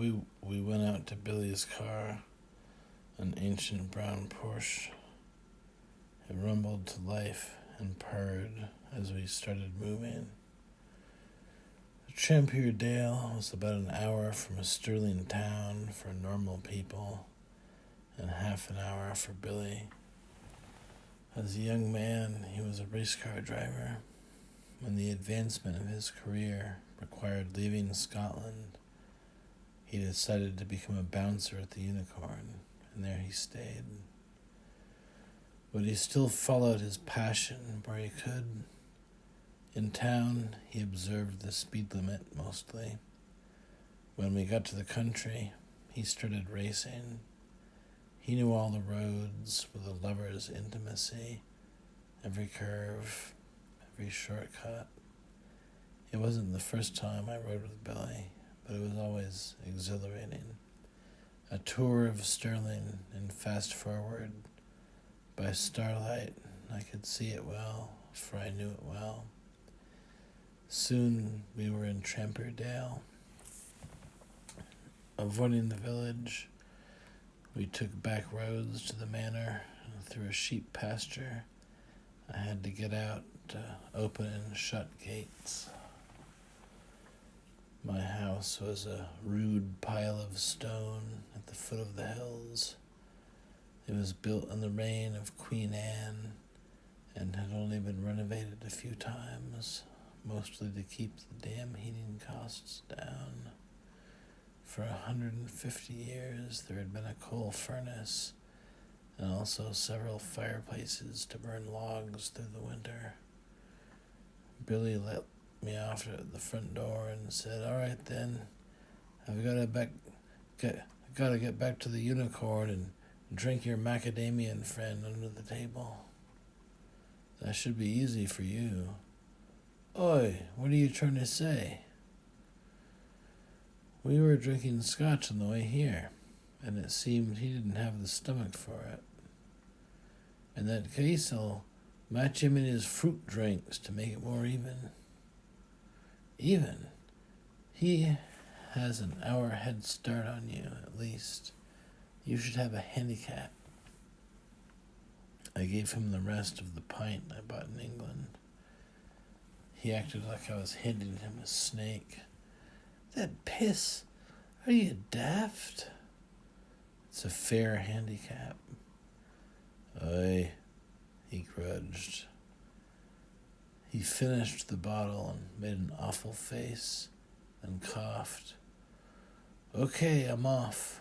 We went out to Billy's car, an ancient brown Porsche. It rumbled to life and purred as we started moving. Trampier Dale was about an hour from a sterling town for normal people and half an hour for Billy. As a young man, he was a race car driver. When the advancement of his career required leaving Scotland, he decided to become a bouncer at the Unicorn, and there he stayed. But he still followed his passion where he could. In town, he observed the speed limit mostly. When we got to the country, he started racing. He knew all the roads with a lover's intimacy, every curve, every shortcut. It wasn't the first time I rode with Billy, but it was always exhilarating. A tour of Stirling in fast forward. By starlight, I could see it well, for I knew it well. Soon we were in Trampier Dale. Avoiding the village, we took back roads to the manor and through a sheep pasture. I had to get out to open and shut gates. My house was a rude pile of stone at the foot of the hills. It was built in the reign of Queen Anne and had only been renovated a few times, mostly to keep the damn heating costs down. For 150 years there had been a coal furnace and also several fireplaces to burn logs through the winter. Billy let me off at the front door and said, "All right then, I've got to get back to the Unicorn and drink your macadamian friend under the table. That should be easy for you." "Oi, what are you trying to say?" "We were drinking scotch on the way here, and it seemed he didn't have the stomach for it. In that case, I'll match him in his fruit drinks to make it more even." "Even? He has an hour head start on you, at least. You should have a handicap." I gave him the rest of the pint I bought in England. He acted like I was handing him a snake. "That piss! Are you daft?" "It's a fair handicap." "Aye," he grudged. He finished the bottle and made an awful face, then coughed. "Okay, I'm off."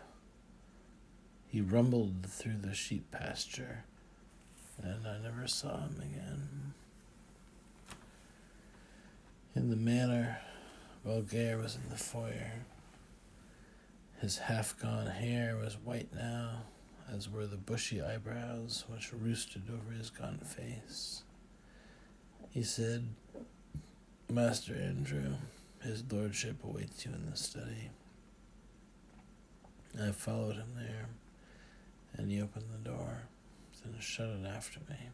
He rumbled through the sheep pasture, and I never saw him again. In the manor, Bulgaire was in the foyer. His half-gone hair was white now, as were the bushy eyebrows which roosted over his gaunt face. He said, "Master Andrew, his lordship awaits you in the study." I followed him there, and he opened the door, then shut it after me.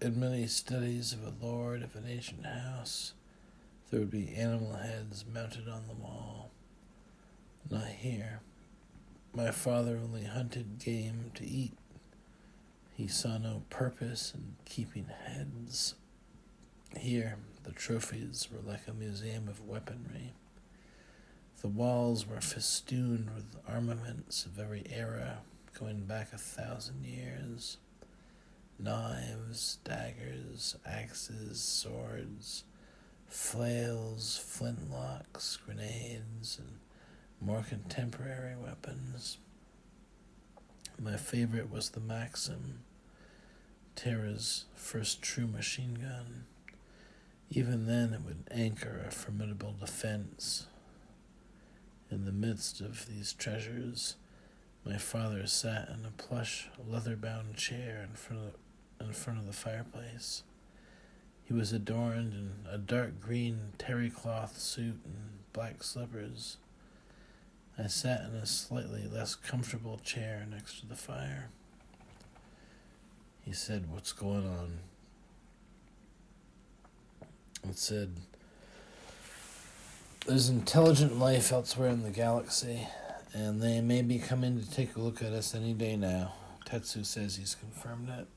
In many studies of a lord of an ancient house, there would be animal heads mounted on the wall. Not here. My father only hunted game to eat. He saw no purpose in keeping heads. Here, the trophies were like a museum of weaponry. The walls were festooned with armaments of every era, going back 1,000 years. Knives, daggers, axes, swords, flails, flintlocks, grenades, and more contemporary weapons. My favorite was the Maxim, Terra's first true machine gun. Even then it would anchor a formidable defense. In the midst of these treasures, my father sat in a plush, leather-bound chair in front of the fireplace. He was adorned in a dark green terry cloth suit and black slippers. I sat in a slightly less comfortable chair next to the fire. He said, "What's going on?" I said, There's intelligent life elsewhere in the galaxy, and they may be coming to take a look at us any day now. Tetsu says he's confirmed it.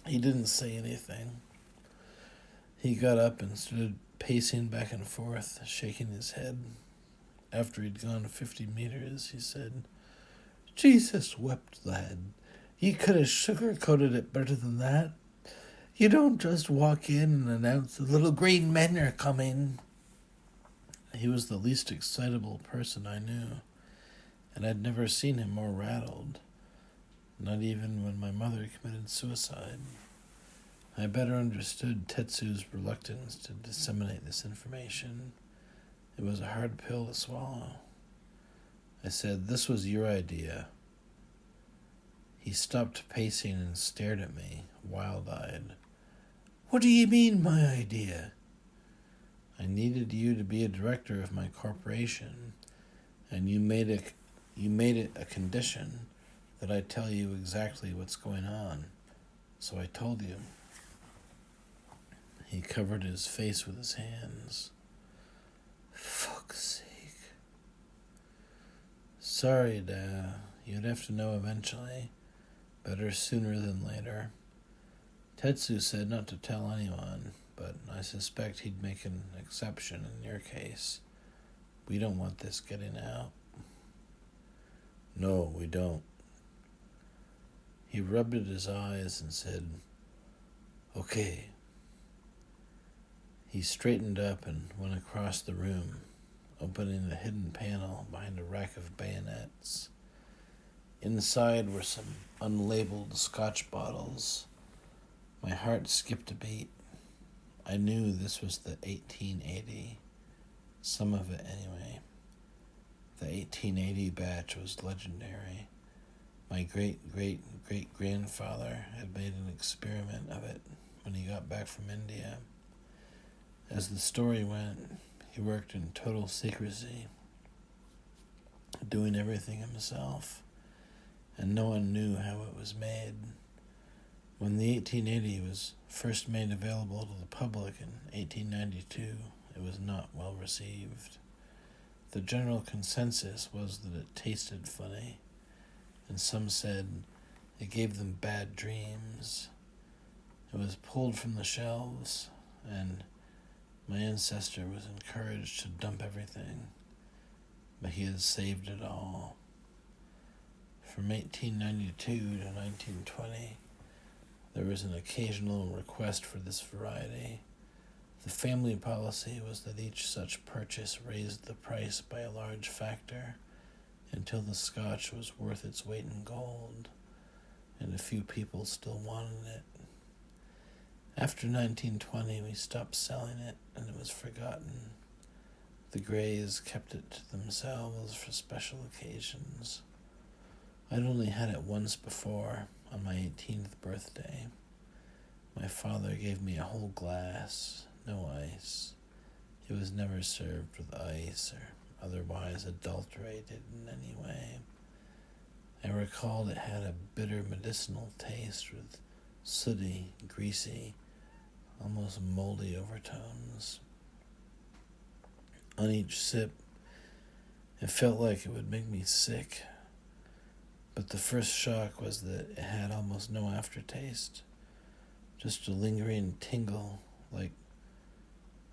He didn't say anything. He got up and stood pacing back and forth, shaking his head. After he'd gone 50 meters, he said, "Jesus wept, lad. You could have sugar-coated it better than that. You don't just walk in and announce the little green men are coming." He was the least excitable person I knew, and I'd never seen him more rattled, not even when my mother committed suicide. I better understood Tetsu's reluctance to disseminate this information. It was a hard pill to swallow. I said, "This was your idea." He stopped pacing and stared at me, wild-eyed. "What do you mean, my idea?" "I needed you to be a director of my corporation, and you made it a condition that I tell you exactly what's going on. So I told you." He covered his face with his hands. "Fuck's sake." "Sorry, Da. You'd have to know eventually. Better sooner than later." Tetsu said not to tell anyone, but I suspect he'd make an exception in your case. We don't want this getting out. "No, we don't." He rubbed at his eyes and said, "Okay." He straightened up and went across the room, opening a hidden panel behind a rack of bayonets. Inside were some unlabeled scotch bottles. My heart skipped a beat. I knew this was the 1880. Some of it anyway. The 1880 batch was legendary. My great-great-great-grandfather had made an experiment of it when he got back from India. As the story went, he worked in total secrecy, doing everything himself, and no one knew how it was made. When the 1880 was first made available to the public in 1892, it was not well received. The general consensus was that it tasted funny, and some said it gave them bad dreams. It was pulled from the shelves, and my ancestor was encouraged to dump everything, but he had saved it all. From 1892 to 1920, there was an occasional request for this variety. The family policy was that each such purchase raised the price by a large factor until the scotch was worth its weight in gold, and a few people still wanted it. After 1920, we stopped selling it, and it was forgotten. The Greys kept it to themselves for special occasions. I'd only had it once before, on my 18th birthday. My father gave me a whole glass, no ice. It was never served with ice or otherwise adulterated in any way. I recalled it had a bitter medicinal taste with sooty, greasy, almost moldy overtones. On each sip, it felt like it would make me sick, but the first shock was that it had almost no aftertaste, just a lingering tingle like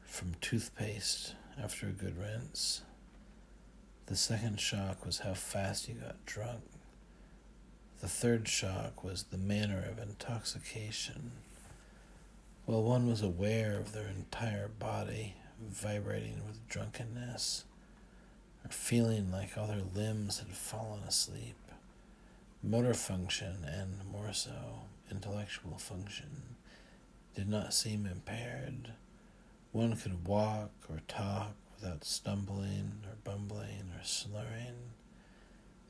from toothpaste after a good rinse. The second shock was how fast you got drunk. The third shock was the manner of intoxication. While one was aware of their entire body vibrating with drunkenness, or feeling like all their limbs had fallen asleep, motor function, and more so, intellectual function, did not seem impaired. One could walk or talk without stumbling or bumbling or slurring,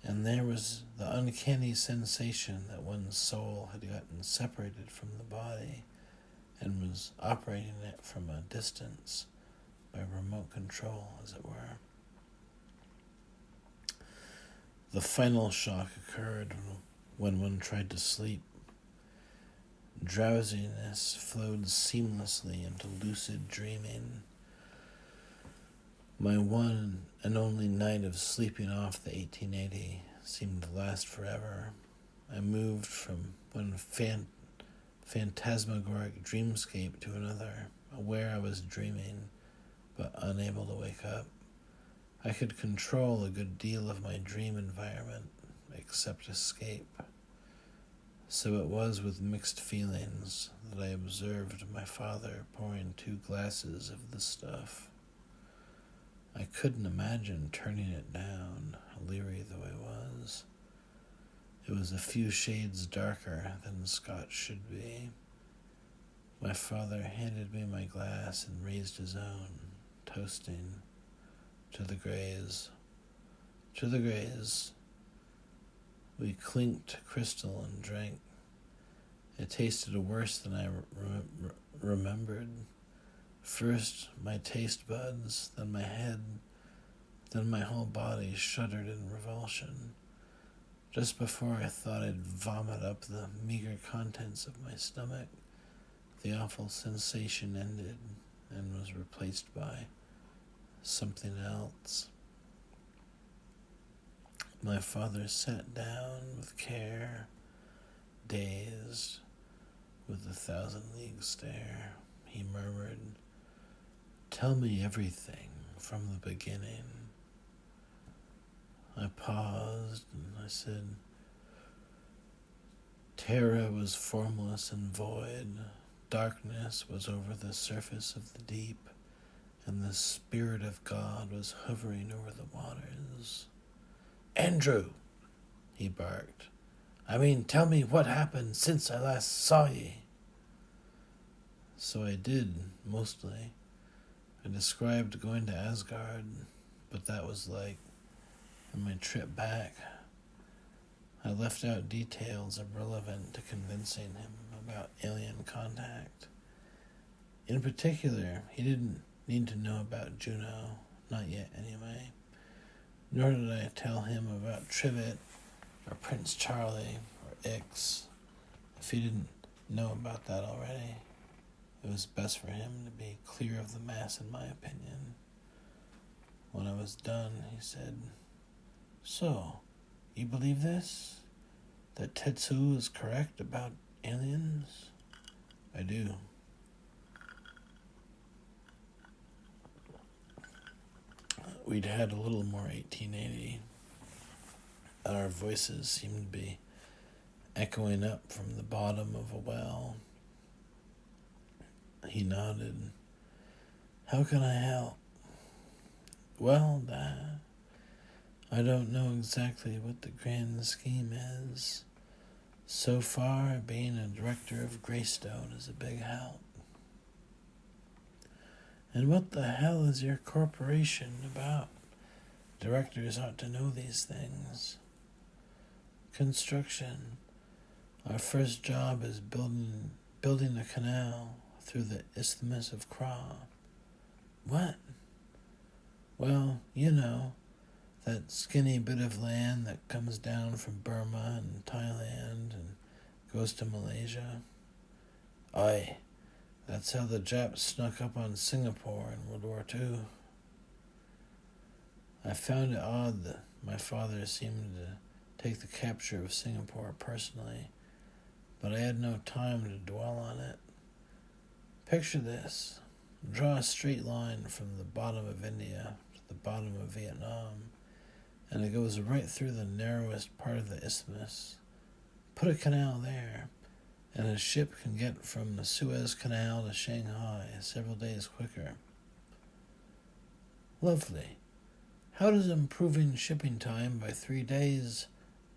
and there was the uncanny sensation that one's soul had gotten separated from the body and was operating it from a distance by remote control, as it were. The final shock occurred when one tried to sleep Drowsiness flowed seamlessly into lucid dreaming. My one and only night of sleeping off the 1880 seemed to last forever. I moved from one phantasmagoric dreamscape to another, aware I was dreaming, but unable to wake up. I could control a good deal of my dream environment, except escape. So it was with mixed feelings that I observed my father pouring 2 glasses of the stuff. I couldn't imagine turning it down, leery though I was. It was a few shades darker than Scotch should be. My father handed me my glass and raised his own, toasting, "To the Greys, to the Greys." We clinked crystal and drank. It tasted worse than I remembered. First my taste buds, then my head, then my whole body shuddered in revulsion. Just before I thought I'd vomit up the meager contents of my stomach, the awful sensation ended and was replaced by something else. My father sat down with care, dazed, with a 1,000-league stare. He murmured, "Tell me everything from the beginning." I paused and I said, "Terra was formless and void. Darkness was over the surface of the deep, and the Spirit of God was hovering over the waters." "Andrew," he barked. Tell me what happened since I last saw ye." So I did, mostly. I described going to Asgard, but that was like, and my trip back. I left out details irrelevant to convincing him about alien contact. In particular, he didn't need to know about Juno, not yet anyway. Nor did I tell him about Trivet, or Prince Charlie, or Ix. If he didn't know about that already, it was best for him to be clear of the mass, in my opinion. When I was done, he said, "So, you believe this? That Tetsu is correct about aliens?" "I do." We'd had a little more 1880. Our voices seemed to be echoing up from the bottom of a well. He nodded. "How can I help?" "Well, I don't know exactly what the grand scheme is. So far, being a director of Greystone is a big help." "And what the hell is your corporation about? Directors ought to know these things." "Construction. Our first job is building a canal through the Isthmus of Kra." "What?" "Well, that skinny bit of land that comes down from Burma and Thailand and goes to Malaysia." "Aye, that's how the Japs snuck up on Singapore in World War II. I found it odd that my father seemed to take the capture of Singapore personally, but I had no time to dwell on it. Picture this. Draw a straight line from the bottom of India to the bottom of Vietnam, and it goes right through the narrowest part of the isthmus. Put a canal there, and a ship can get from the Suez Canal to Shanghai several days quicker." "Lovely. How does improving shipping time by 3 days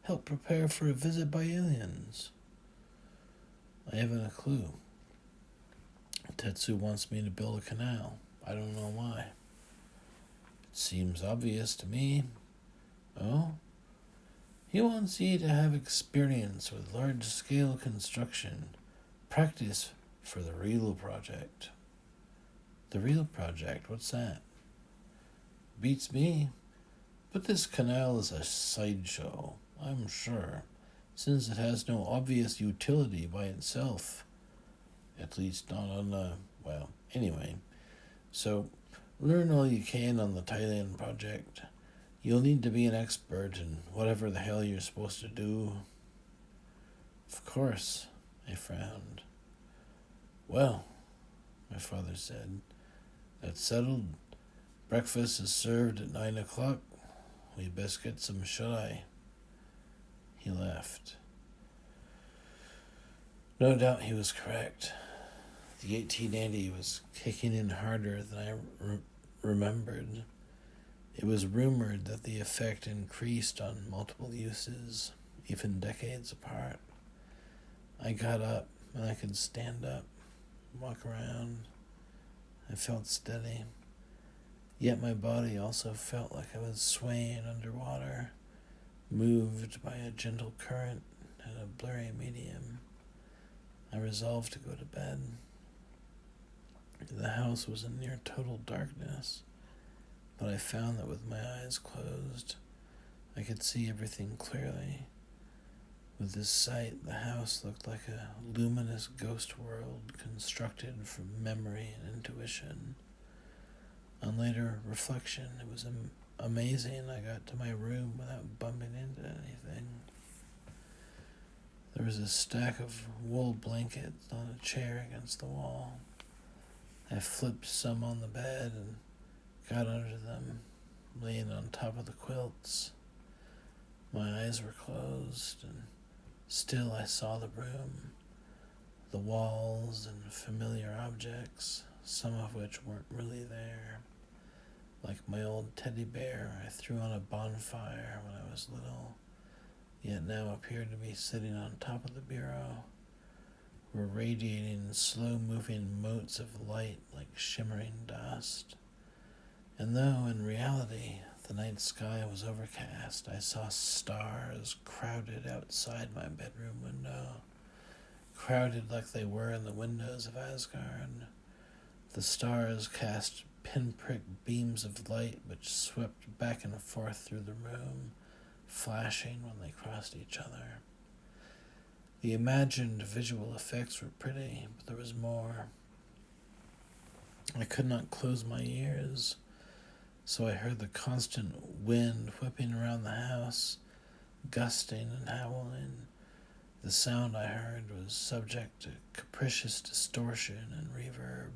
help prepare for a visit by aliens?" "I haven't a clue. Tetsu wants me to build a canal. I don't know why." "It seems obvious to me." "Oh?" "He wants ye to have experience with large-scale construction. Practice for the real project." "The real project? What's that?" "Beats me. But this canal is a sideshow, I'm sure, since it has no obvious utility by itself. At least not on anyway. So, learn all you can on the Thailand project. You'll need to be an expert in whatever the hell you're supposed to do. Of course, I frowned. Well, my father said, that's settled. Breakfast is served at 9 o'clock. We best get some shut-eye. He laughed. No doubt he was correct. The 1880 was kicking in harder than I remembered. It was rumored that the effect increased on multiple uses, even decades apart. I got up, and I could stand up, walk around. I felt steady. Yet my body also felt like I was swaying underwater, moved by a gentle current in a blurry medium. I resolved to go to bed. The house was in near total darkness, but I found that with my eyes closed, I could see everything clearly. With this sight, the house looked like a luminous ghost world constructed from memory and intuition. On later reflection, it was amazing I got to my room without bumping into anything. There was a stack of wool blankets on a chair against the wall. I flipped some on the bed and got under them, laying on top of the quilts. My eyes were closed, and still I saw the room, the walls and familiar objects, some of which weren't really there. Like my old teddy bear I threw on a bonfire when I was little, yet now appeared to be sitting on top of the bureau, were radiating slow-moving motes of light like shimmering dust. And though, in reality, the night sky was overcast, I saw stars crowded outside my bedroom window, crowded like they were in the windows of Asgard. The stars cast pinprick beams of light which swept back and forth through the room, flashing when they crossed each other. The imagined visual effects were pretty, but there was more. I could not close my ears, so I heard the constant wind whipping around the house, gusting and howling. The sound I heard was subject to capricious distortion and reverb.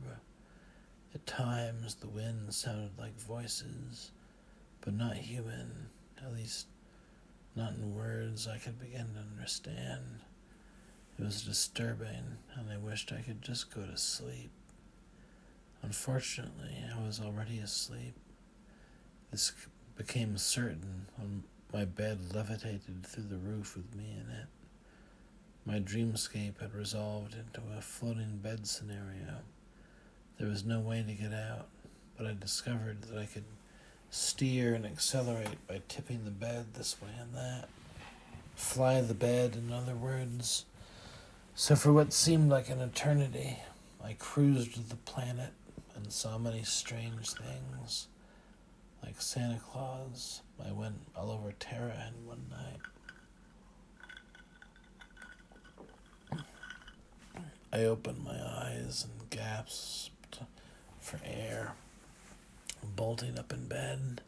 At times the wind sounded like voices, but not human, at least not in words I could begin to understand. It was disturbing, and I wished I could just go to sleep. Unfortunately, I was already asleep. This became certain when my bed levitated through the roof with me in it. My dreamscape had resolved into a floating bed scenario. There was no way to get out, but I discovered that I could steer and accelerate by tipping the bed this way and that. Fly the bed, in other words. So for what seemed like an eternity, I cruised the planet and saw many strange things. Like Santa Claus, I went all over Terra in one night. I opened my eyes and gasped for air, bolting up in bed.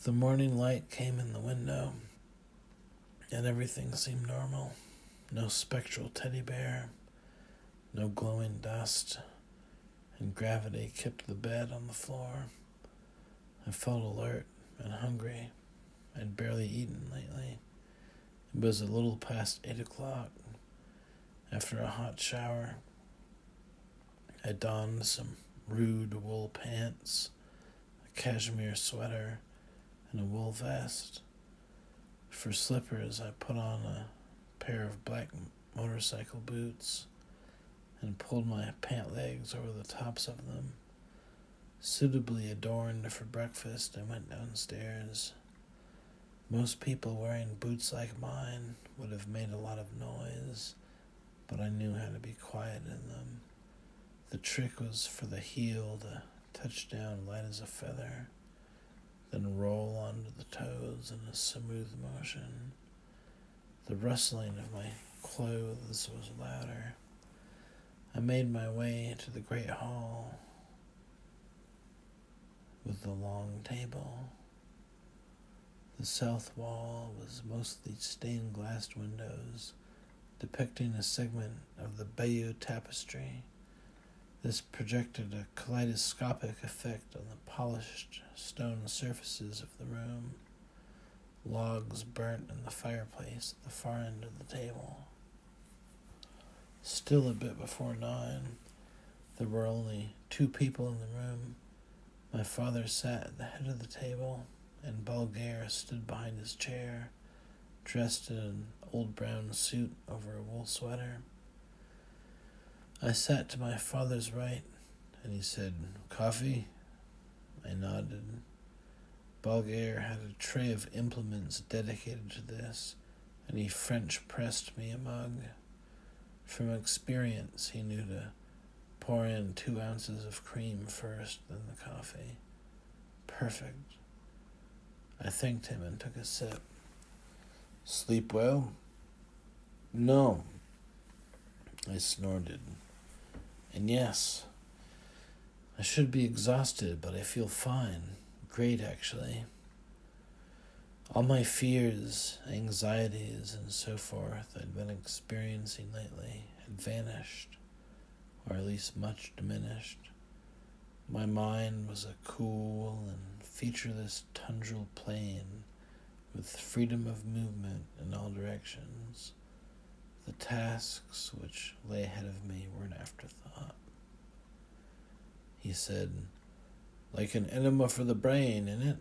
The morning light came in the window, and everything seemed normal. No spectral teddy bear, no glowing dust, and gravity kept the bed on the floor. I felt alert and hungry. I'd barely eaten lately. It was a little past 8 o'clock. After a hot shower, I donned some rude wool pants, a cashmere sweater, and a wool vest. For slippers, I put on a pair of black motorcycle boots and pulled my pant legs over the tops of them. Suitably adorned for breakfast, I went downstairs. Most people wearing boots like mine would have made a lot of noise, but I knew how to be quiet in them. The trick was for the heel to touch down light as a feather, then roll onto the toes in a smooth motion. The rustling of my clothes was louder. I made my way to the great hall with the long table. The south wall was mostly stained glass windows, depicting a segment of the Bayeux tapestry. This projected a kaleidoscopic effect on the polished stone surfaces of the room. Logs burnt in the fireplace at the far end of the table. Still a bit before 9, there were only 2 people in the room. My father sat at the head of the table, and Bulgaire stood behind his chair, dressed in an old brown suit over a wool sweater. I sat to my father's right, and he said, "Coffee?" I nodded. Bulgaire had a tray of implements dedicated to this, and he French pressed me a mug. From experience, he knew to pour in 2 ounces of cream first, then the coffee. Perfect. I thanked him and took a sip. "Sleep well?" "No." I snorted. "And yes, I should be exhausted, but I feel fine. Great, actually. All my fears, anxieties, and so forth I'd been experiencing lately had vanished, or at least much diminished. My mind was a cool and featureless tundral plain with freedom of movement in all directions. The tasks which lay ahead of me were an afterthought. He said, "Like an enema for the brain, innit?"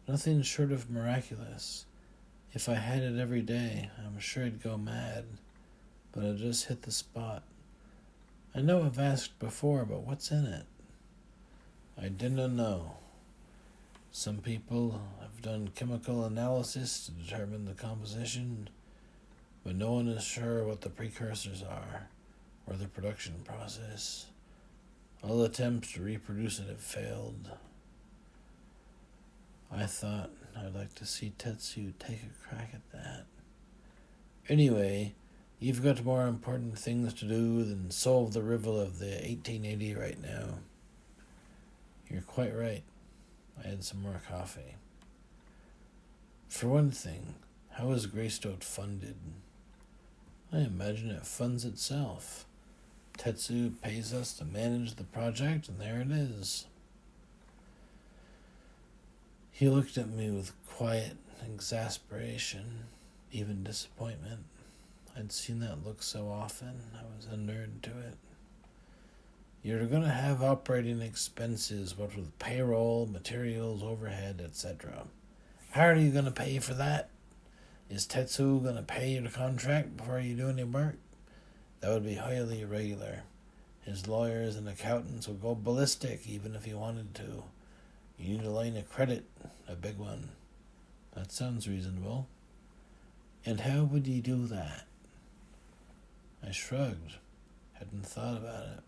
Nothing short of miraculous. If I had it every day, I'm sure I'd go mad, but I just hit the spot. I know I've asked before, but what's in it? I didn't know. Some people have done chemical analysis to determine the composition, but no one is sure what the precursors are, or the production process. All attempts to reproduce it have failed. I thought I'd like to see Tetsu take a crack at that. Anyway, you've got more important things to do than solve the riddle of the 1880 right now. You're quite right. I had some more coffee. For one thing, how is Greystoke funded? I imagine it funds itself. Tetsu pays us to manage the project, and there it is. He looked at me with quiet exasperation, even disappointment. I'd seen that look so often, I was inured to it. You're going to have operating expenses, what with payroll, materials, overhead, etc. How are you going to pay for that? Is Tetsu going to pay you the contract before you do any work? That would be highly irregular. His lawyers and accountants would go ballistic even if he wanted to. You need a line of credit, a big one. That sounds reasonable. And how would you do that? I shrugged. Hadn't thought about it.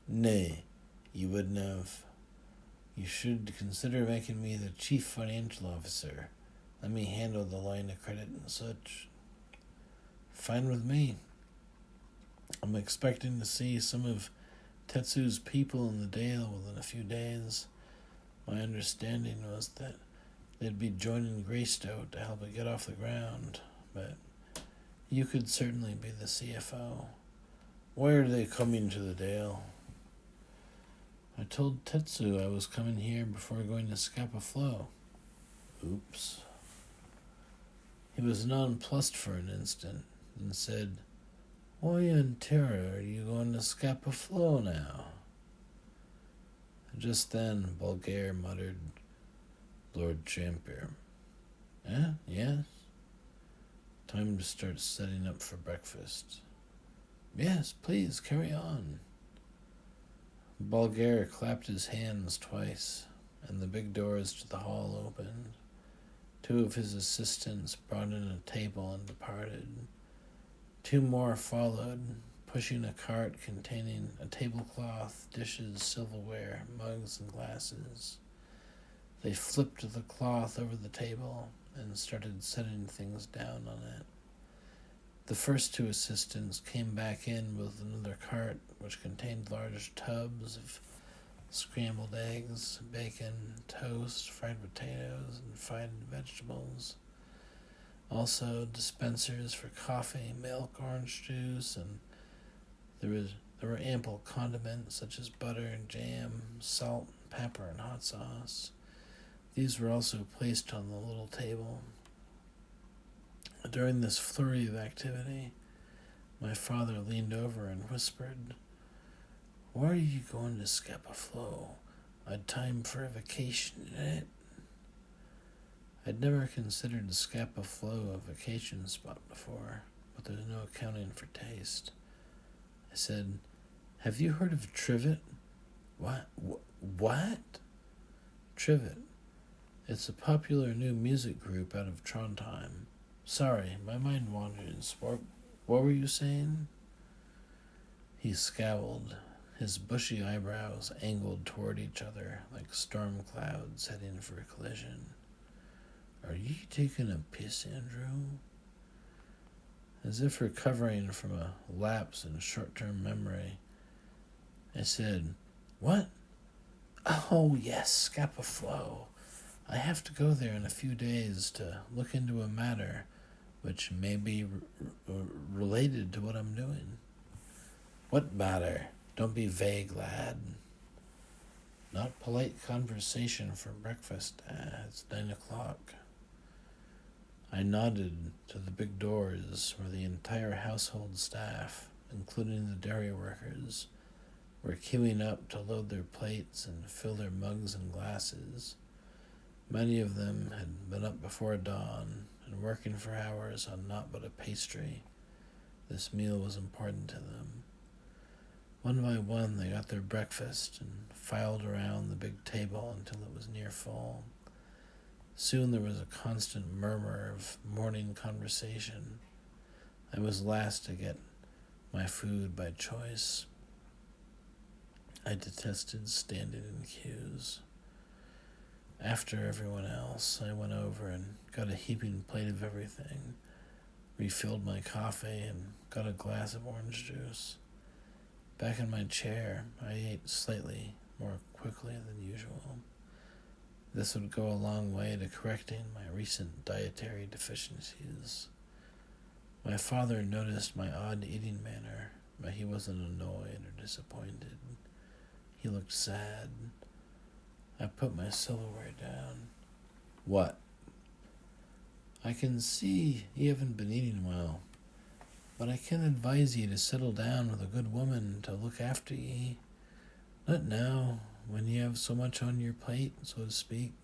Nay, you wouldn't have. You should consider making me the chief financial officer. Let me handle the line of credit and such. Fine with me. I'm expecting to see some of Tetsu's people in the Dale within a few days. My understanding was that they'd be joining Greystoke to help it get off the ground, but you could certainly be the CFO. Why are they coming to the Dale? I told Tetsu I was coming here before going to Scapa Flow. Oops. He was nonplussed for an instant, and said, "Why in terror are you going to Scapa Flow now?" Just then, Bulgaire muttered, "Lord Champion." Yes? Time to start setting up for breakfast. Yes, please, carry on. Bulgaire clapped his hands twice, and the big doors to the hall opened. 2 of his assistants brought in a table and departed. 2 more followed, pushing a cart containing a tablecloth, dishes, silverware, mugs, and glasses. They flipped the cloth over the table and started setting things down on it. The first two assistants came back in with another cart which contained large tubs of scrambled eggs, bacon, toast, fried potatoes, and fried vegetables. Also dispensers for coffee, milk, orange juice, and there were ample condiments such as butter, jam, salt, pepper, and hot sauce. These were also placed on the little table. During this flurry of activity, my father leaned over and whispered, "Why are you going to Scapa Flow? I'd time for a vacation in it." I'd never considered Scapa Flow a vacation spot before, but there's no accounting for taste. I said, "Have you heard of Trivet?" What? Trivet. It's a popular new music group out of Trondheim. Sorry, my mind wanders. What were you saying? He scowled, his bushy eyebrows angled toward each other like storm clouds heading for a collision. "Are you taking a piss, Andrew?" As if recovering from a lapse in short-term memory, I said, "What? Oh, yes, Scapa Flow. I have to go there in a few days to look into a matter which may be related to what I'm doing." "What matter? Don't be vague, lad." "Not polite conversation for breakfast. It's 9:00. I nodded to the big doors where the entire household staff, including the dairy workers, were queuing up to load their plates and fill their mugs and glasses. Many of them had been up before dawn and working for hours on naught but a pastry. This meal was important to them. One by one they got their breakfast and filed around the big table until it was near full. Soon there was a constant murmur of morning conversation. I was last to get my food by choice. I detested standing in queues. After everyone else, I went over and got a heaping plate of everything, refilled my coffee, and got a glass of orange juice. Back in my chair, I ate slightly more quickly than usual. This would go a long way to correcting my recent dietary deficiencies. My father noticed my odd eating manner, but he wasn't annoyed or disappointed. He looked sad. I put my silverware down. "What?" "I can see you haven't been eating well, but I can advise you to settle down with a good woman to look after ye. Not now, when you have so much on your plate, so to speak."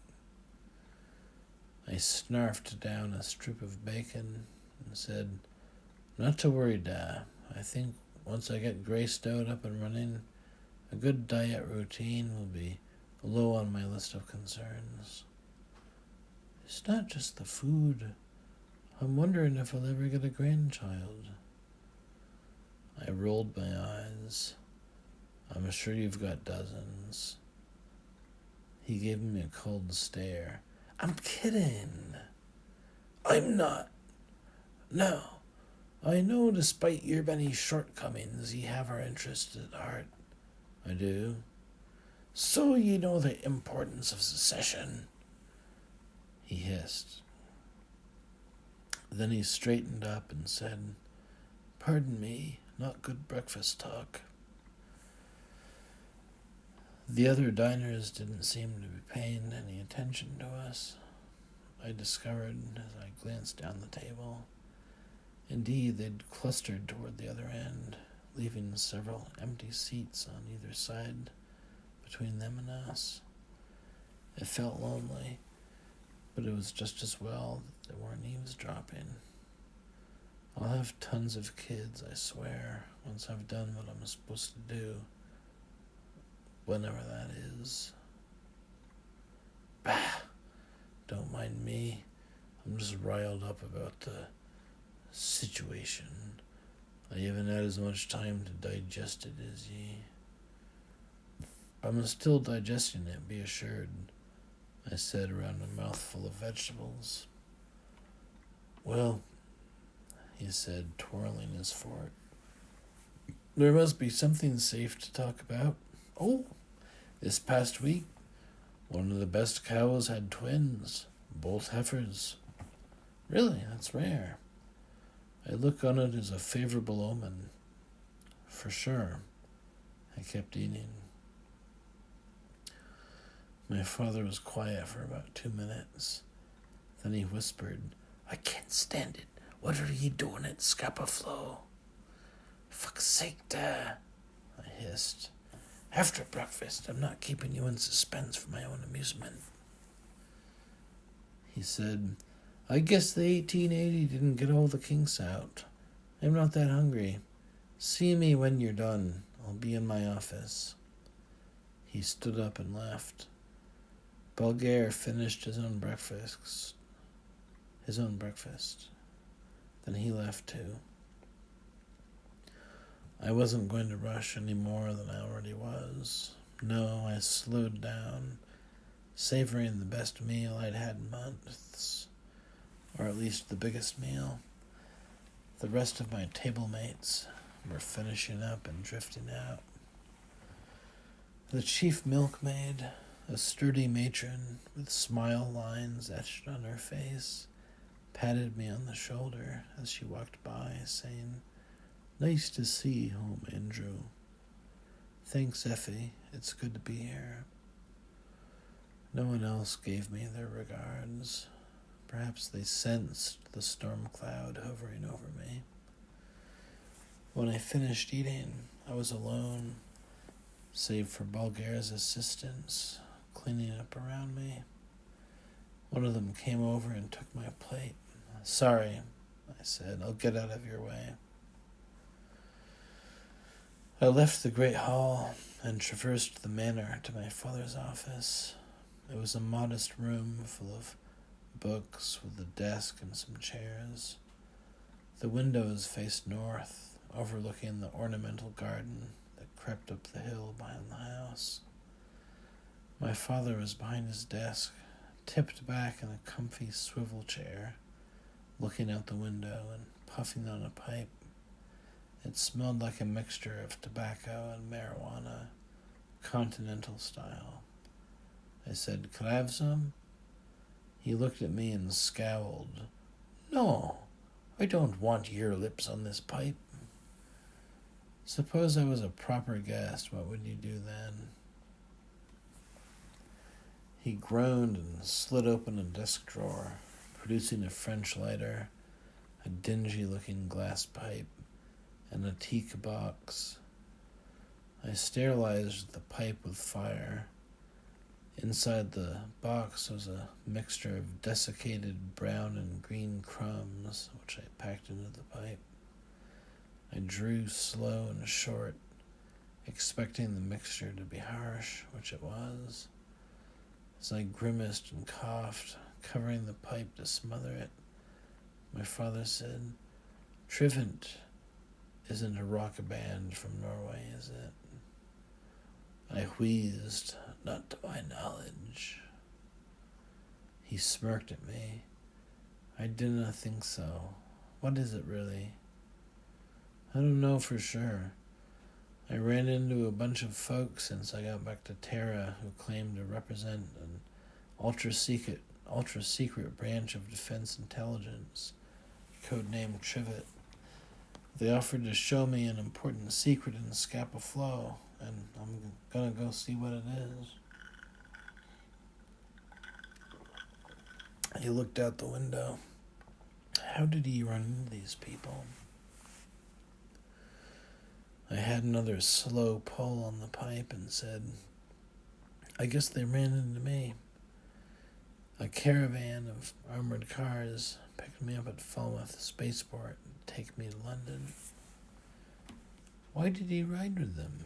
I snarfed down a strip of bacon and said, "Not to worry, Da. I think once I get Greystow up and running, a good diet routine will be low on my list of concerns." "It's not just the food. I'm wondering if I'll ever get a grandchild." I rolled my eyes. "I'm sure you've got dozens." He gave me a cold stare. "I'm kidding." "I'm not. No, I know despite your many shortcomings, ye have our interests at heart." "I do." "So ye know the importance of secession," he hissed. Then he straightened up and said, "Pardon me, not good breakfast talk." The other diners didn't seem to be paying any attention to us, I discovered as I glanced down the table. Indeed, they'd clustered toward the other end, leaving several empty seats on either side between them and us. It felt lonely, but it was just as well that they weren't eavesdropping. I'll have tons of kids, I swear, once I've done what I'm supposed to do, whenever that is. Bah! Don't mind me. I'm just riled up about the situation. I haven't had as much time to digest it as ye. I'm still digesting it, be assured, I said around a mouthful of vegetables. Well, he said, twirling his fork. There must be something safe to talk about. Oh, this past week, one of the best cows had twins, both heifers. Really, that's rare. I look on it as a favorable omen. For sure. I kept eating. My father was quiet for about 2 minutes. Then he whispered, I can't stand it. What are you doing at Scapa-Flow? Fuck's sake, Dad, I hissed. After breakfast, I'm not keeping you in suspense for my own amusement. He said, I guess the 1880 didn't get all the kinks out. I'm not that hungry. See me when you're done. I'll be in my office. He stood up and left. Bulgaire finished his own breakfast. Then he left too. I wasn't going to rush any more than I already was. No, I slowed down, savoring the best meal I'd had in months, or at least the biggest meal. The rest of my table mates were finishing up and drifting out. The chief milkmaid, a sturdy matron with smile lines etched on her face, patted me on the shoulder as she walked by, saying, Nice to see you home, Andrew. Thanks, Effie. It's good to be here. No one else gave me their regards. Perhaps they sensed the storm cloud hovering over me. When I finished eating, I was alone, save for Bulgaire's assistants cleaning up around me. One of them came over and took my plate. Sorry, I said. I'll get out of your way. I left the great hall and traversed the manor to my father's office. It was a modest room full of books with a desk and some chairs. The windows faced north, overlooking the ornamental garden that crept up the hill behind the house. My father was behind his desk, tipped back in a comfy swivel chair, looking out the window and puffing on a pipe. It smelled like a mixture of tobacco and marijuana, continental style. I said, Could I have some? He looked at me and scowled. No, I don't want your lips on this pipe. Suppose I was a proper guest, what would you do then? He groaned and slid open a desk drawer, producing a French lighter, a dingy-looking glass pipe, and a teak box. I sterilized the pipe with fire. Inside the box was a mixture of desiccated brown and green crumbs, which I packed into the pipe. I drew slow and short, expecting the mixture to be harsh, which it was. As I grimaced and coughed, covering the pipe to smother it, my father said, Trivent isn't a rock band from Norway, is it? I wheezed, not to my knowledge. He smirked at me. I didn't think so. What is it really? I don't know for sure. I ran into a bunch of folks since I got back to Terra who claimed to represent an ultra-secret branch of Defense Intelligence, codenamed Trivet. They offered to show me an important secret in Scapa-Flow, and I'm gonna go see what it is. He looked out the window. How did he run into these people? I had another slow pull on the pipe and said, I guess they ran into me. A caravan of armored cars picked me up at Falmouth Spaceport and take me to London. Why did he ride with them?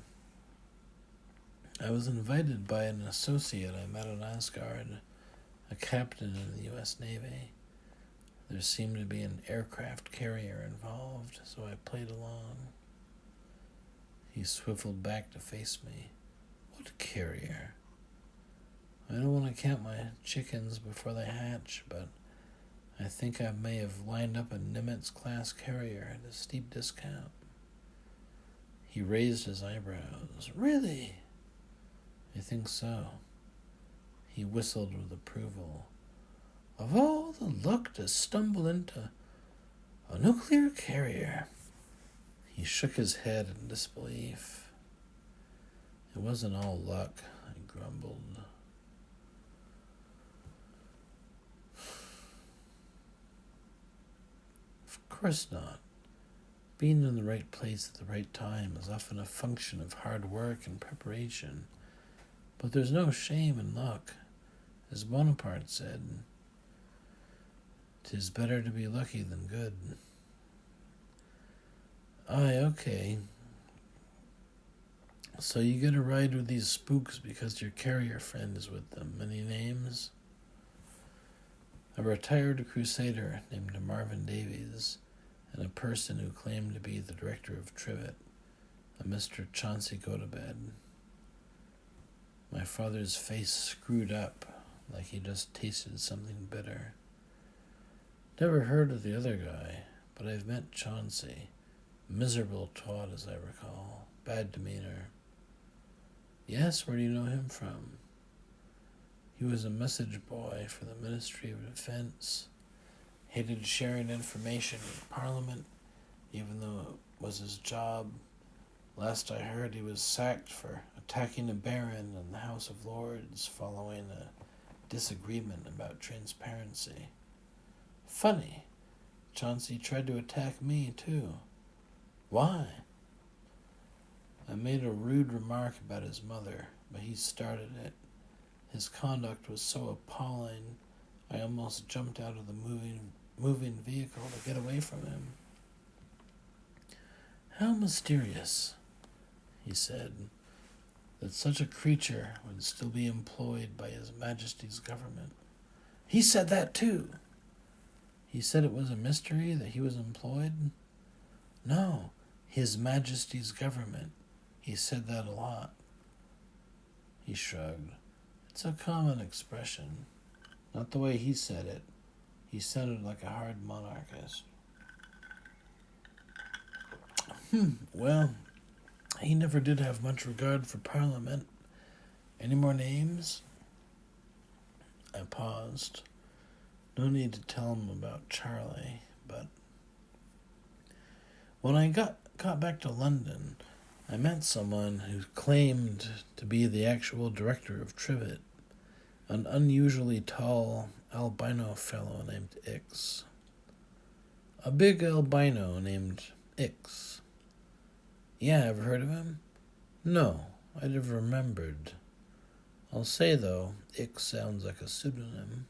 I was invited by an associate I met on Asgard, a captain in the U.S. Navy. There seemed to be an aircraft carrier involved, so I played along. He swiveled back to face me. What carrier? I don't want to count my chickens before they hatch, but I think I may have lined up a Nimitz-class carrier at a steep discount. He raised his eyebrows. Really? I think so. He whistled with approval. Of all the luck to stumble into a nuclear carrier. He shook his head in disbelief. It wasn't all luck, I grumbled. Of course not. Being in the right place at the right time is often a function of hard work and preparation. But there's no shame in luck. As Bonaparte said, "'Tis better to be lucky than good." Aye, okay. So you get a ride with these spooks because your carrier friend is with them. Any names? A retired crusader named Marvin Davies, and a person who claimed to be the director of Trivet, a Mr. Chauncey Gotobed. My father's face screwed up, like he just tasted something bitter. Never heard of the other guy, but I've met Chauncey. Miserable twat, as I recall. Bad demeanor. Yes, where do you know him from? He was a message boy for the Ministry of Defense. Hated sharing information with Parliament, even though it was his job. Last I heard, he was sacked for attacking a baron in the House of Lords following a disagreement about transparency. Funny, Chauncey tried to attack me, too. Why? I made a rude remark about his mother, but he started it. His conduct was so appalling, I almost jumped out of the moving vehicle to get away from him. How mysterious, he said, that such a creature would still be employed by His Majesty's government. He said that too. He said it was a mystery that he was employed? No, His Majesty's government. He said that a lot. He shrugged. It's a common expression. Not the way he said it. He sounded like a hard monarchist. Well, he never did have much regard for Parliament. Any more names? I paused. No need to tell him about Charlie, but when I got back to London, I met someone who claimed to be the actual director of Trivet, an unusually tall albino fellow named Ix. A big albino named Ix. Yeah, ever heard of him? No, I'd have remembered. I'll say, though, Ix sounds like a pseudonym.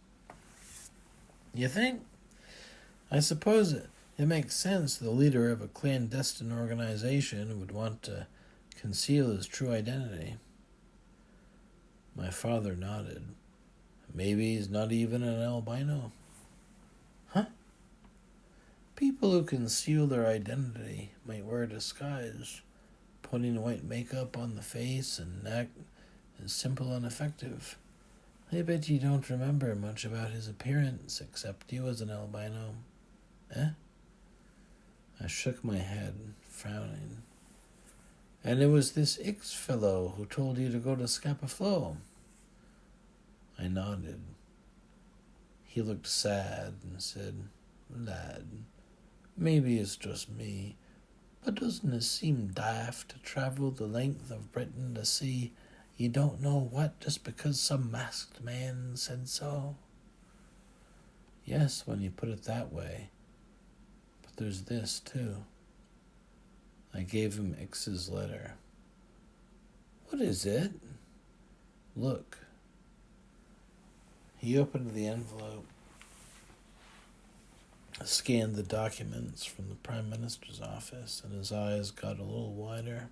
You think? I suppose it makes sense the leader of a clandestine organization would want to conceal his true identity. My father nodded. Maybe he's not even an albino. Huh? People who conceal their identity might wear a disguise. Putting white makeup on the face and neck is simple and effective. I bet you don't remember much about his appearance, except he was an albino. Eh? I shook my head, frowning. And it was this Ix fellow who told you to go to Scapa Flow. I nodded. He looked sad and said, Lad, maybe it's just me, but doesn't it seem daft to travel the length of Britain to see you don't know what just because some masked man said so? Yes, when you put it that way. But there's this, too. I gave him Ix's letter. What is it? Look. He opened the envelope, scanned the documents from the Prime Minister's office, and his eyes got a little wider.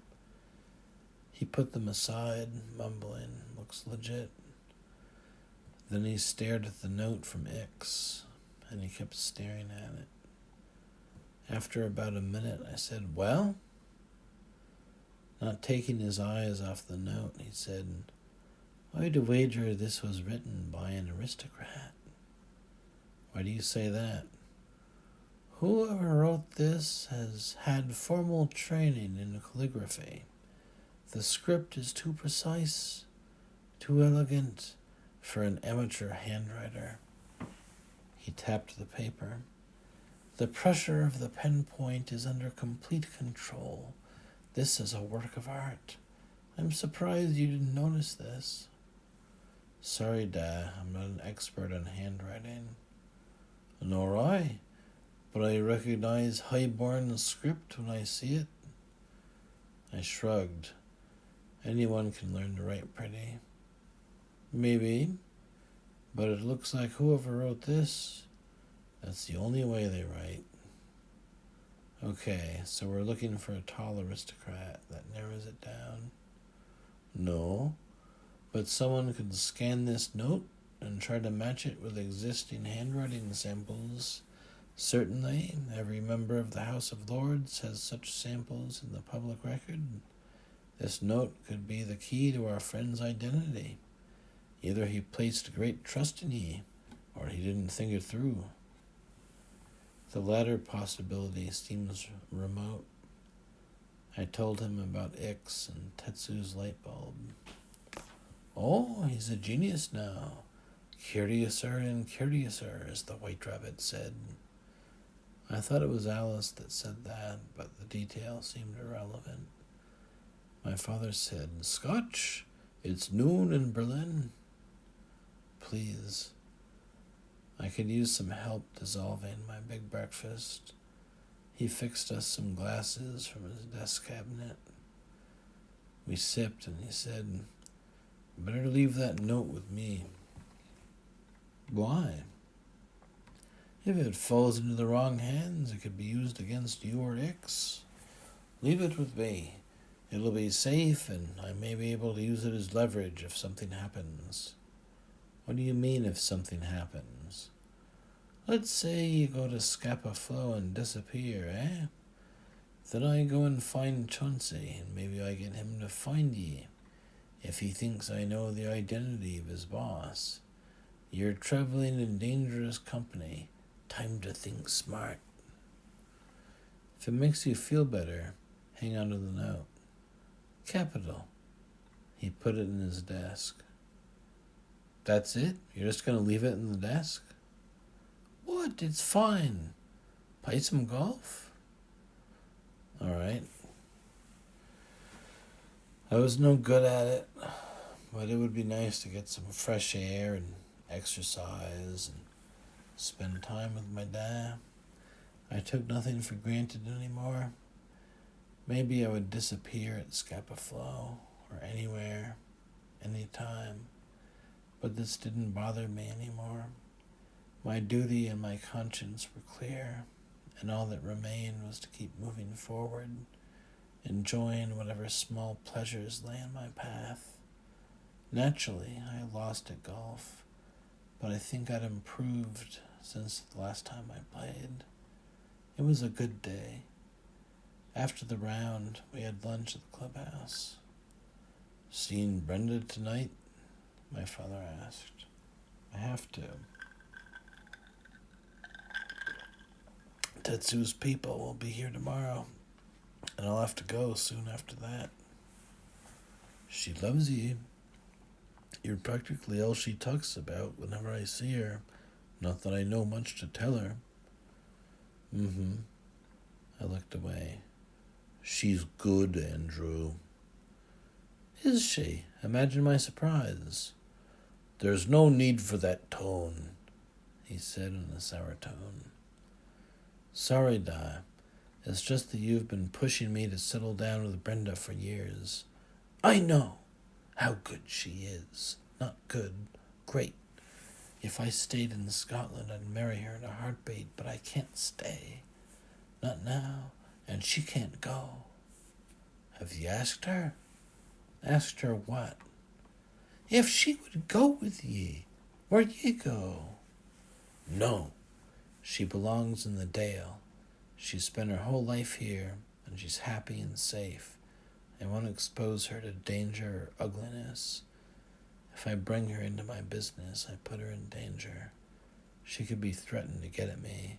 He put them aside, mumbling, looks legit. Then he stared at the note from Ix, and he kept staring at it. After about a minute, I said, Well? Not taking his eyes off the note, he said, I'd wager this was written by an aristocrat. Why do you say that? Whoever wrote this has had formal training in calligraphy. The script is too precise, too elegant for an amateur handwriter. He tapped the paper. The pressure of the pen point is under complete control. This is a work of art. I'm surprised you didn't notice this. Sorry, Dad, I'm not an expert on handwriting. Nor I, but I recognize high-born script when I see it. I shrugged. Anyone can learn to write pretty. Maybe, but it looks like whoever wrote this, that's the only way they write. Okay, so we're looking for a tall aristocrat. That narrows it down. No, but someone could scan this note and try to match it with existing handwriting samples. Certainly, every member of the House of Lords has such samples in the public record. This note could be the key to our friend's identity. Either he placed great trust in ye, or he didn't think it through. The latter possibility seems remote. I told him about Ix and Tetsu's light bulb. Oh, he's a genius now. Curiouser and curiouser, as the White Rabbit said. I thought it was Alice that said that, but the detail seemed irrelevant. My father said, Scotch, it's noon in Berlin. Please. I could use some help dissolving my big breakfast. He fixed us some glasses from his desk cabinet. We sipped, and he said, Better leave that note with me. Why? If it falls into the wrong hands, it could be used against you or Ix. Leave it with me. It'll be safe, and I may be able to use it as leverage if something happens. What do you mean, if something happens? Let's say you go to Scapa Flow and disappear, eh? Then I go and find Chauncey, and maybe I get him to find ye, if he thinks I know the identity of his boss. You're traveling in dangerous company. Time to think smart. If it makes you feel better, hang on to the note. Capital. He put it in his desk. That's it? You're just going to leave it in the desk? What? It's fine. Play some golf? All right. I was no good at it, but it would be nice to get some fresh air and exercise and spend time with my dad. I took nothing for granted anymore. Maybe I would disappear at Scapa Flow or anywhere, anytime, but this didn't bother me anymore. My duty and my conscience were clear, and all that remained was to keep moving forward, enjoying whatever small pleasures lay in my path. Naturally, I lost at golf, but I think I'd improved since the last time I played. It was a good day. After the round, we had lunch at the clubhouse. Seen Brenda tonight? My father asked. I have to. Tetsu's people will be here tomorrow, and I'll have to go soon after that. She loves you. You're practically all she talks about whenever I see her. Not that I know much to tell her. I looked away. She's good, Andrew. Is she? Imagine my surprise. There's no need for that tone, he said in a sour tone. Sorry, Di. It's just that you've been pushing me to settle down with Brenda for years. I know how good she is. Not good, great. If I stayed in Scotland, I'd marry her in a heartbeat, but I can't stay. Not now, and she can't go. Have you asked her? Asked her what? If she would go with ye. Where'd ye go? No. She belongs in the Dale. She's spent her whole life here, and she's happy and safe. I won't expose her to danger or ugliness. If I bring her into my business, I put her in danger. She could be threatened to get at me.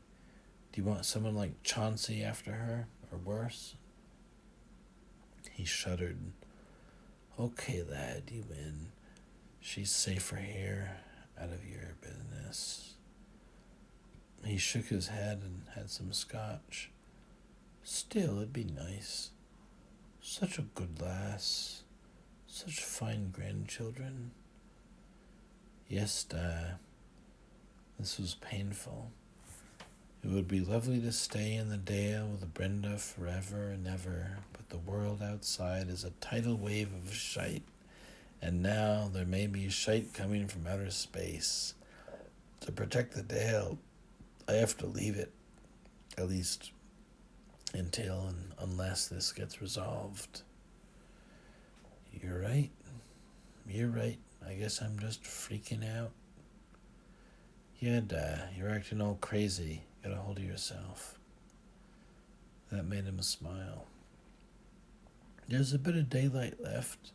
Do you want someone like Chauncey after her, or worse? He shuddered. Okay, lad, you win. She's safer here, out of your business. He shook his head and had some scotch. Still, it'd be nice. Such a good lass. Such fine grandchildren. Yes, Da. This was painful. It would be lovely to stay in the Dale with Brenda forever and ever, but the world outside is a tidal wave of shite, and now there may be shite coming from outer space. To protect the Dale, I have to leave it, at least until and unless this gets resolved. You're right. I guess I'm just freaking out. Yeah, Da, you're acting all crazy. Get a hold of yourself. That made him smile. There's a bit of daylight left.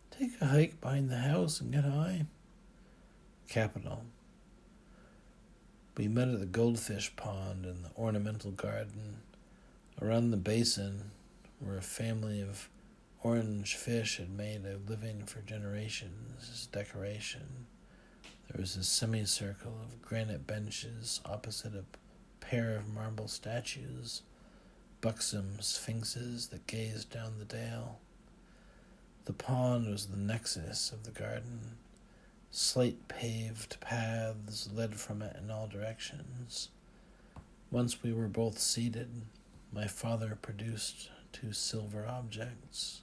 Take a hike behind the house and get high. Capital. We met at the goldfish pond in the ornamental garden. Around the basin, where a family of orange fish had made a living for generations as decoration, there was a semicircle of granite benches opposite a pair of marble statues, buxom sphinxes that gazed down the dale. The pond was the nexus of the garden. Slate-paved paths led from it in all directions. Once we were both seated, my father produced 2 silver objects,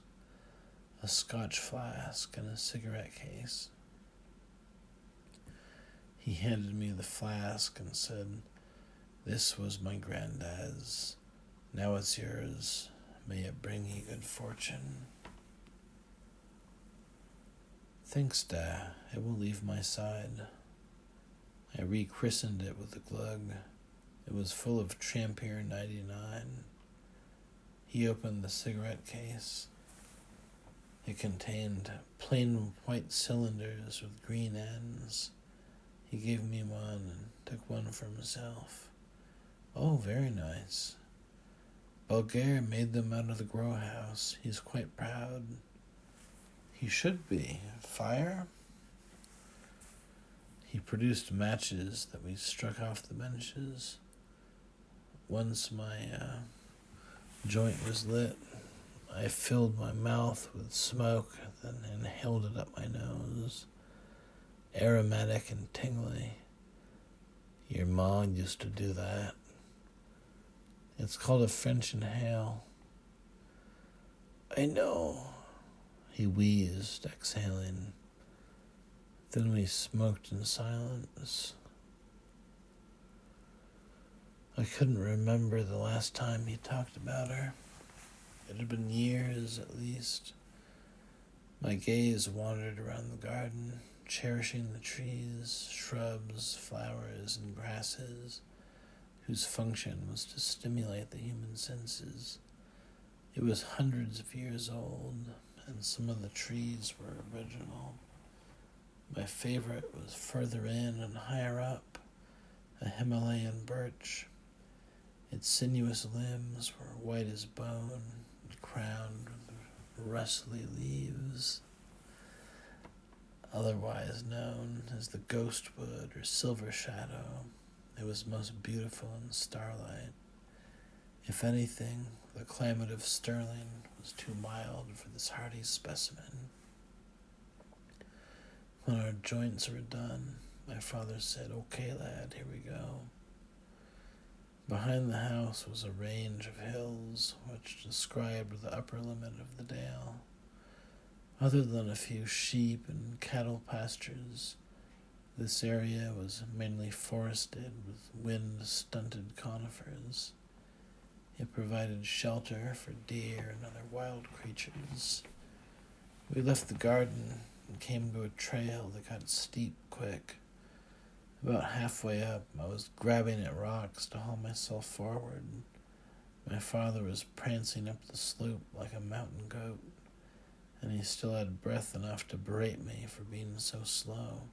a Scotch flask and a cigarette case. He handed me the flask and said, "This was my granddad's. Now it's yours. May it bring you good fortune." Thanks, Da. It will leave my side. I rechristened it with a glug. It was full of Trampier 99. He opened the cigarette case. It contained plain white cylinders with green ends. He gave me one and took one for himself. Oh, very nice. Bulgaire made them out of the grow house. He's quite proud. He should be. Fire? He produced matches that we struck off the benches. Once my joint was lit, I filled my mouth with smoke, then inhaled it up my nose. Aromatic and tingly. Your mom used to do that. It's called a French inhale. I know. He wheezed, exhaling. Then we smoked in silence. I couldn't remember the last time he talked about her. It had been years, at least. My gaze wandered around the garden, cherishing the trees, shrubs, flowers, and grasses, whose function was to stimulate the human senses. It was hundreds of years old, and some of the trees were original. My favorite was further in and higher up, a Himalayan birch. Its sinuous limbs were white as bone and crowned with rustly leaves, otherwise known as the ghostwood or silver shadow. It was most beautiful in starlight. If anything, the climate of Stirling was too mild for this hardy specimen. When our joints were done, my father said, "Okay, lad, here we go." Behind the house was a range of hills which described the upper limit of the dale. Other than a few sheep and cattle pastures, this area was mainly forested with wind-stunted conifers. It provided shelter for deer and other wild creatures. We left the garden and came to a trail that got steep quick. About halfway up, I was grabbing at rocks to haul myself forward. My father was prancing up the slope like a mountain goat, and he still had breath enough to berate me for being so slow.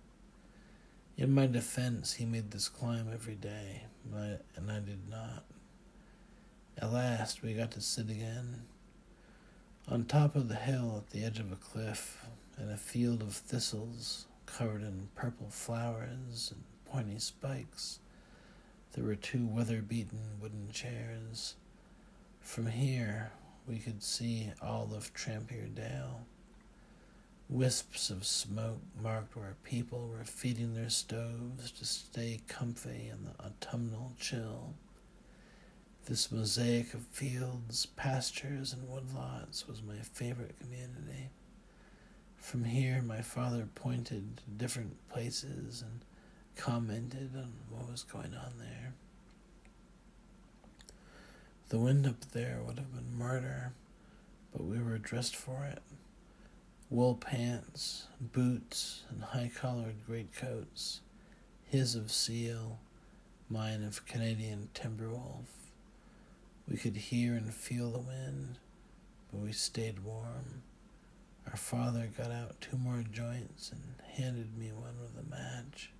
In my defense, he made this climb every day, and I did not. At last, we got to sit again. On top of the hill at the edge of a cliff, in a field of thistles covered in purple flowers and pointy spikes, there were 2 weather-beaten wooden chairs. From here, we could see all of Trampier Dale. Wisps of smoke marked where people were feeding their stoves to stay comfy in the autumnal chill. This mosaic of fields, pastures, and woodlots was my favorite community. From here, my father pointed to different places and commented on what was going on there. The wind up there would have been murder, but we were dressed for it. Wool pants, boots, and high-collared greatcoats, his of seal, mine of Canadian timberwolf. We could hear and feel the wind, but we stayed warm. Our father got out 2 more joints and handed me one with a match.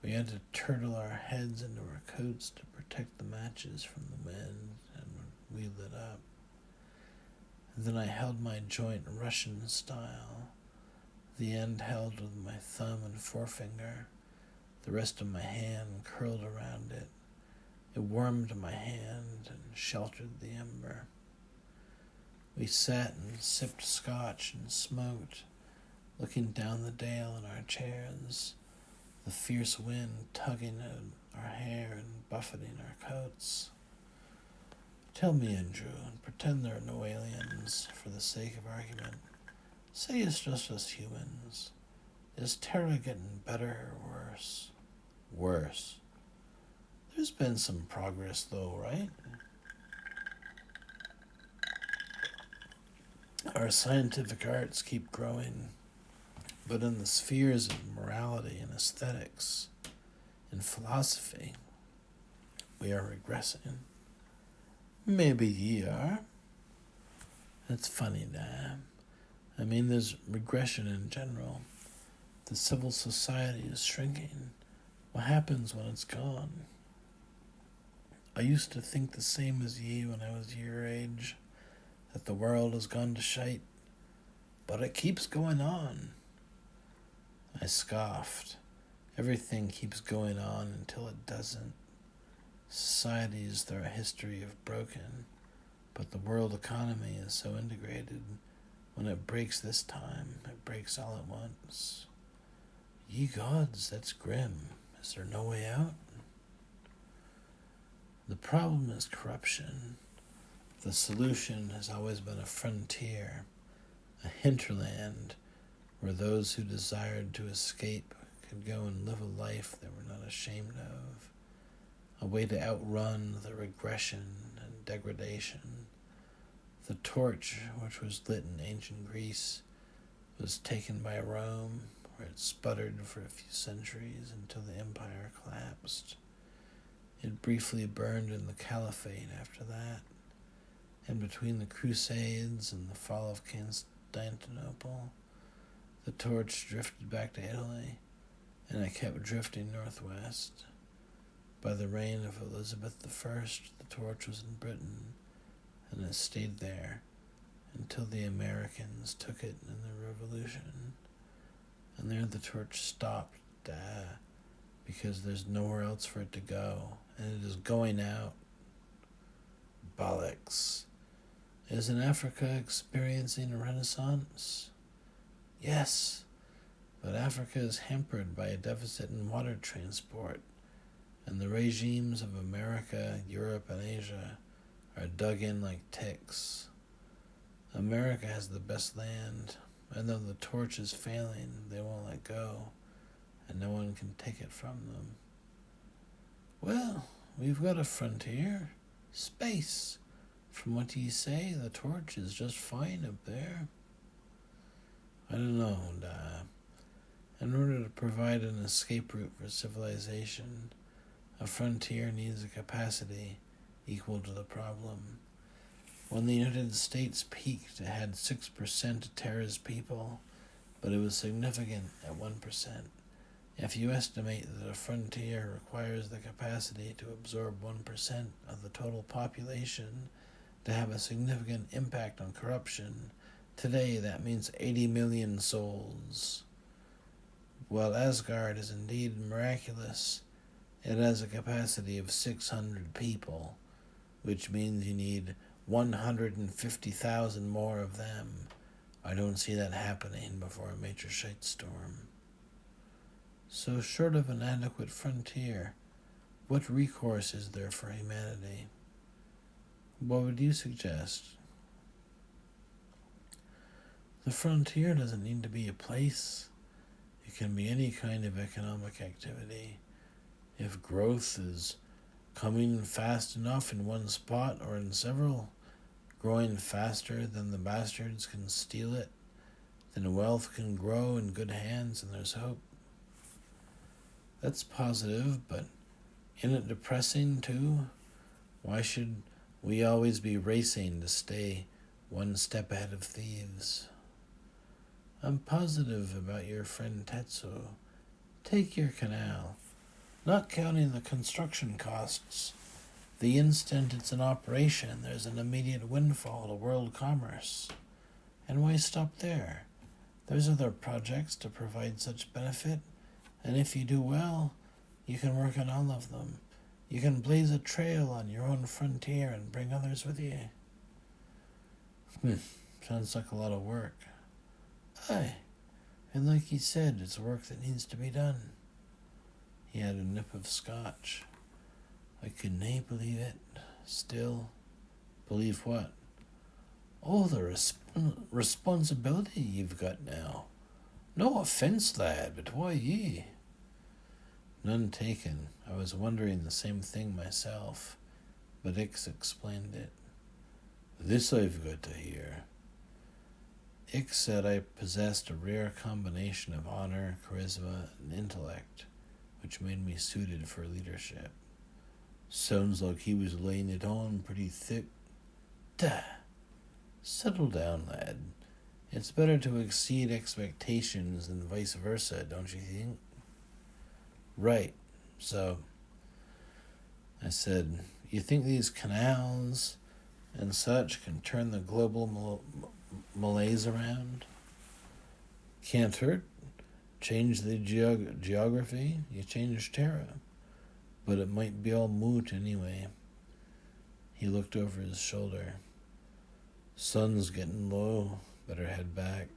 We had to turtle our heads into our coats to protect the matches from the wind, and we lit up. And then I held my joint Russian style, the end held with my thumb and forefinger, the rest of my hand curled around it. It warmed my hand and sheltered the ember. We sat and sipped scotch and smoked, looking down the dale in our chairs, the fierce wind tugging at our hair and buffeting our coats. Tell me, Andrew, and pretend there are no aliens for the sake of argument. Say it's just us humans. Is Terra getting better or worse? Worse. There's been some progress, though, right? Our scientific arts keep growing, but in the spheres of morality and aesthetics and philosophy, we are regressing. Maybe ye are. That's funny, damn. I mean, there's regression in general. The civil society is shrinking. What happens when it's gone? I used to think the same as ye when I was your age, that the world has gone to shite, but it keeps going on. I scoffed. Everything keeps going on until it doesn't. Societies through a history have broken, but the world economy is so integrated. When it breaks this time, it breaks all at once. Ye gods, that's grim. Is there no way out? The problem is corruption. The solution has always been a frontier, a hinterland where those who desired to escape could go and live a life they were not ashamed of, a way to outrun the regression and degradation. The torch, which was lit in ancient Greece, was taken by Rome, where it sputtered for a few centuries until the empire collapsed. It briefly burned in the Caliphate after that, and between the Crusades and the fall of Constantinople, the torch drifted back to Italy, and it kept drifting northwest. By the reign of Elizabeth I, the torch was in Britain, and it stayed there until the Americans took it in the Revolution. And there the torch stopped, because there's nowhere else for it to go, and it is going out. Bollocks. Isn't Africa experiencing a renaissance? Yes, but Africa is hampered by a deficit in water transport, and the regimes of America, Europe, and Asia are dug in like ticks. America has the best land, and though the torch is failing, they won't let go, and no one can take it from them. Well, we've got a frontier. Space. From what ye say, the torch is just fine up there. I don't know, in order to provide an escape route for civilization, a frontier needs a capacity equal to the problem. When the United States peaked, it had 6% of Terra's people, but it was significant at 1%. If you estimate that a frontier requires the capacity to absorb 1% of the total population to have a significant impact on corruption, today that means 80 million souls. While Asgard is indeed miraculous, it has a capacity of 600 people, which means you need 150,000 more of them. I don't see that happening before a major shitestorm. So short of an adequate frontier, what recourse is there for humanity? What would you suggest? The frontier doesn't need to be a place. It can be any kind of economic activity. If growth is coming fast enough in one spot or in several, growing faster than the bastards can steal it, then wealth can grow in good hands and there's hope. That's positive, but isn't it depressing too? Why should we always be racing to stay one step ahead of thieves? I'm positive about your friend Tetsuo. Take your canal. Not counting the construction costs. The instant it's in operation, there's an immediate windfall to world commerce. And why stop there? There's other projects to provide such benefit, and if you do well, you can work on all of them. You can blaze a trail on your own frontier and bring others with you. Sounds like a lot of work. Aye, and like he said, it's work that needs to be done. He had a nip of scotch. I could nae believe it. Still, believe what? Oh, the responsibility you've got now. No offence, lad, but why ye? None taken. I was wondering the same thing myself, but Ix explained it. This I've got to hear. Ix said I possessed a rare combination of honor, charisma, and intellect, which made me suited for leadership. Sounds like he was laying it on pretty thick. Duh! Settle down, lad. It's better to exceed expectations than vice versa, don't you think? Right. So, I said, you think these canals and such can turn the global malaise around? Can't hurt. Change the geography, you change Terra. But it might be all moot anyway. He looked over his shoulder. Sun's getting low. Better head back.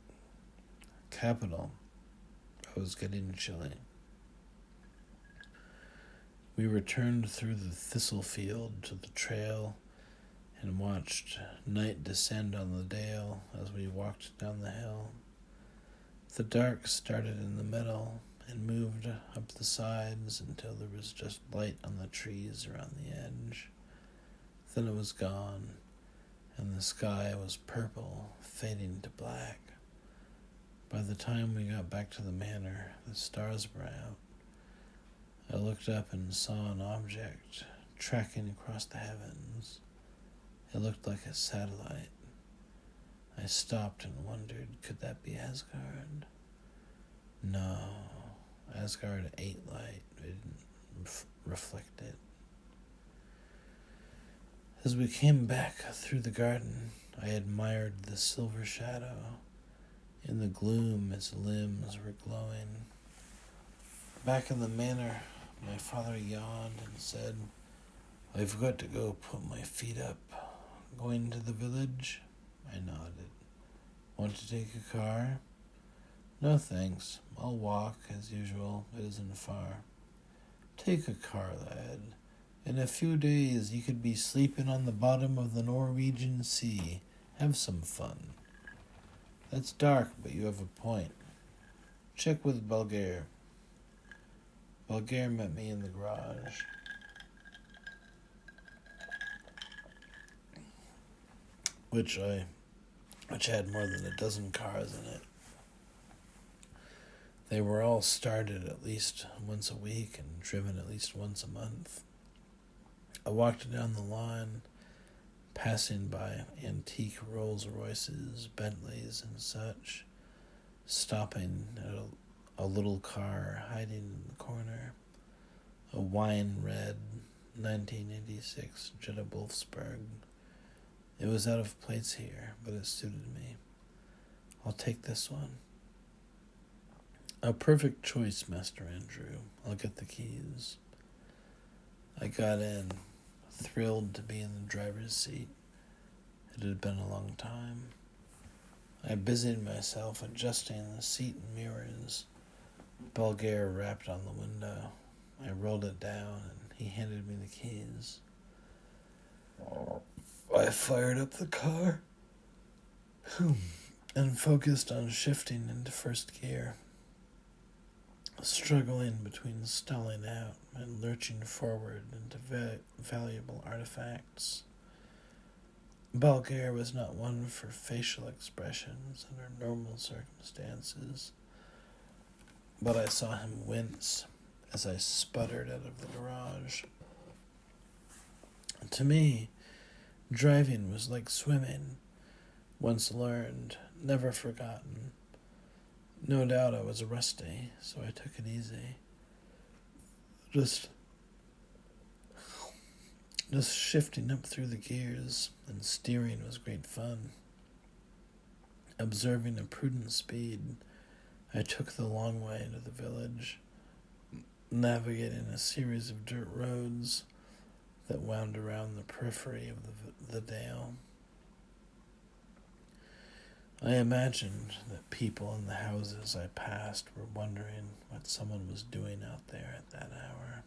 Capital. I was getting chilly. We returned through the thistle field to the trail and watched night descend on the dale as we walked down the hill. The dark started in the middle and moved up the sides until there was just light on the trees around the edge. Then it was gone, and the sky was purple, fading to black. By the time we got back to the manor, the stars were out. I looked up and saw an object tracking across the heavens. It looked like a satellite. I stopped and wondered, could that be Asgard? No, Asgard ate light. It didn't reflect it. As we came back through the garden, I admired the silver shadow. In the gloom, its limbs were glowing. Back in the manor, my father yawned and said, I've got to go put my feet up. Going to the village? I nodded. Want to take a car? No thanks. I'll walk, as usual. It isn't far. Take a car, lad. In a few days you could be sleeping on the bottom of the Norwegian Sea. Have some fun. That's dark, but you have a point. Check with Bulgair. Bulgair met me in the garage. Which had more than a dozen cars in it. They were all started at least once a week and driven at least once a month. I walked down the line, passing by antique Rolls Royces, Bentleys, and such, stopping at a little car hiding in the corner, a wine-red 1986 Jetta Wolfsburg. It was out of place here, but it suited me. I'll take this one. A perfect choice, Master Andrew. I'll get the keys. I got in, thrilled to be in the driver's seat. It had been a long time. I busied myself adjusting the seat and mirrors. Bulgaire rapped on the window. I rolled it down and he handed me the keys. I fired up the car and focused on shifting into first gear, struggling between stalling out and lurching forward into valuable artifacts. Bulgaire was not one for facial expressions under normal circumstances, but I saw him wince as I sputtered out of the garage. To me, driving was like swimming, once learned, never forgotten. No doubt I was rusty, so I took it easy. Just shifting up through the gears and steering was great fun. Observing a prudent speed, I took the long way into the village, navigating a series of dirt roads that wound around the periphery of the dale. I imagined that people in the houses I passed were wondering what someone was doing out there at that hour.